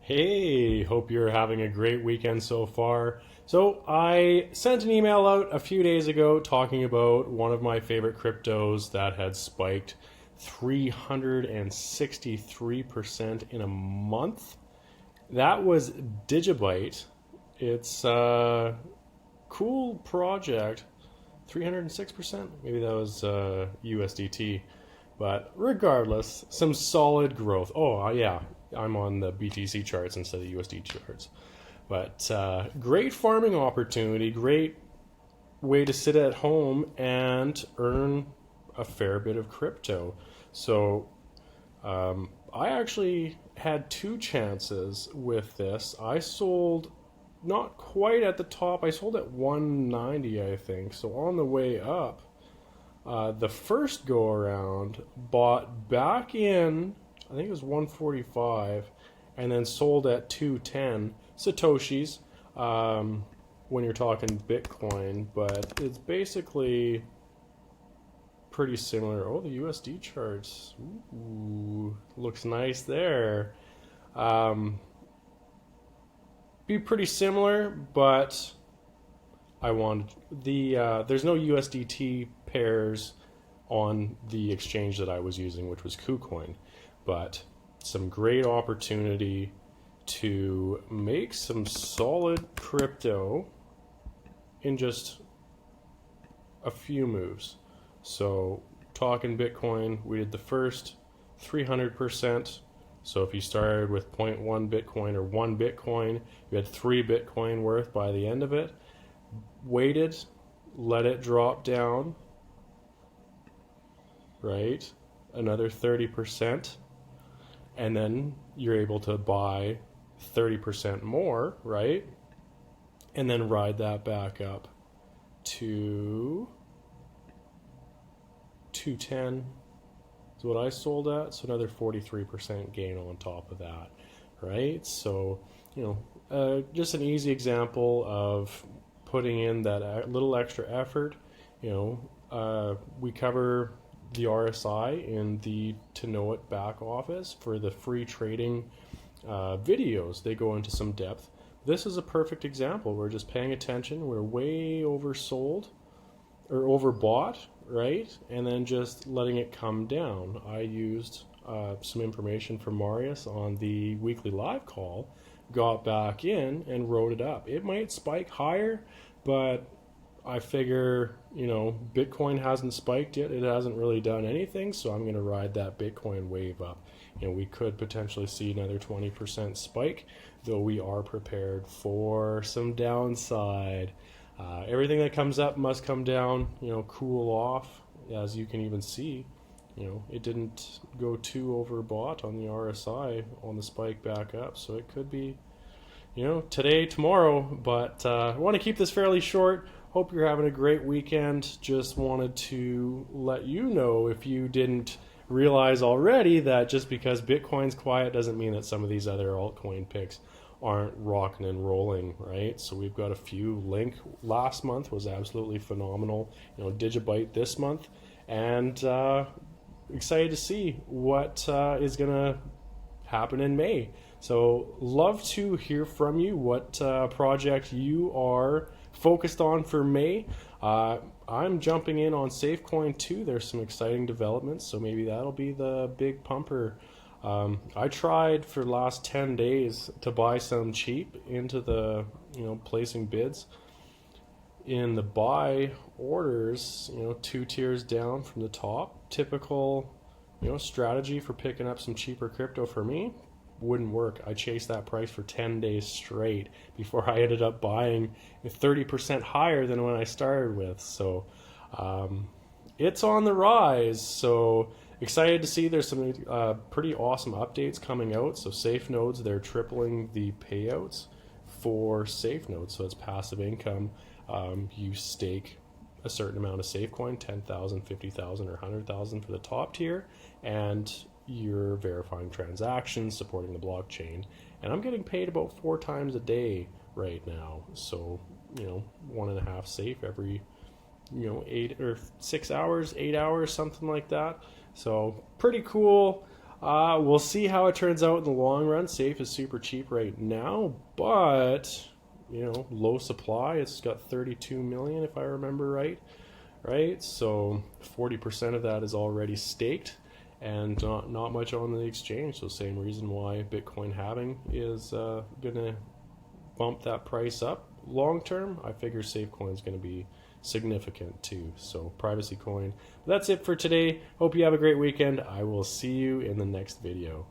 Hey, hope you're having a great weekend so far. So, I sent an email out a few days ago talking about one of my favorite cryptos that had spiked 363% in a month. That was Digibyte. It's a cool project. 306%? Maybe that was USDT. But regardless, some solid growth. Oh, yeah, I'm on the BTC charts instead of USD charts. But great farming opportunity, great way to sit at home and earn a fair bit of crypto. So I actually had two chances with this. I sold not quite at the top. I sold at 190, I think. So on the way up, the first go around bought back in, I think it was 145, and then sold at 210 Satoshis when you're talking Bitcoin, but it's basically pretty similar. Oh, the USD charts. Ooh, looks nice there. Be pretty similar, but I wanted there's no USDT pairs on the exchange that I was using, which was KuCoin, but some great opportunity to make some solid crypto in just a few moves. So talking Bitcoin, we did the first 300%. So if you started with zero point 0.1 Bitcoin or 1 Bitcoin, you had 3 Bitcoin worth by the end of it. Waited, let it drop down, right? Another 30%, and then you're able to buy 30% more, right? And then ride that back up to 210 is what I sold at. So another 43% gain on top of that, right? So, just an easy example of putting in that little extra effort. We cover the RSI in the To Know It back office for the free trading videos. They go into some depth. This is a perfect example. We're just paying attention. We're way oversold or overbought, right? And then just letting it come down. I used some information from Marius on the weekly live call, got back in and wrote it up. It might spike higher, but I figure, Bitcoin hasn't spiked yet. It hasn't really done anything, so I'm going to ride that Bitcoin wave up. We could potentially see another 20% spike, though we are prepared for some downside. Everything that comes up must come down, cool off, as you can even see. It didn't go too overbought on the RSI on the spike back up, so it could be, today, tomorrow, but I want to keep this fairly short. Hope you're having a great weekend. Just wanted to let you know, if you didn't realize already, that just because Bitcoin's quiet doesn't mean that some of these other altcoin picks aren't rocking and rolling, right? So we've got a few. Link last month was absolutely phenomenal. Digibyte this month, and excited to see what is going to happen in May. So love to hear from you what project you are focused on for May. I'm jumping in on Safecoin too. There's some exciting developments, so maybe that'll be the big pumper. I tried for the last 10 days to buy some cheap into the, placing bids in the buy orders, 2 tiers down from the top. Typical, strategy for picking up some cheaper crypto for me. Wouldn't work. I chased that price for 10 days straight before I ended up buying 30% higher than when I started with. So it's on the rise. So excited to see there's some pretty awesome updates coming out. So Safe Nodes, they're tripling the payouts for Safe Nodes. So it's passive income. You stake a certain amount of Safecoin, 10,000, 50,000, or 100,000 for the top tier, and you're verifying transactions, supporting the blockchain, and I'm getting paid about 4 times a day right now. So 1.5 safe every 8 or 6 hours, 8 hours, something like that. So pretty cool. We'll see how it turns out in the long run. Safe is super cheap right now, but low supply. It's got 32 million, if I remember right. Right, so 40% of that is already staked, and not much on the exchange. So same reason why Bitcoin halving is gonna bump that price up. Long term, I figure SafeCoin is going to be significant too. So Privacy Coin. That's it for today. Hope you have a great weekend. I will see you in the next video.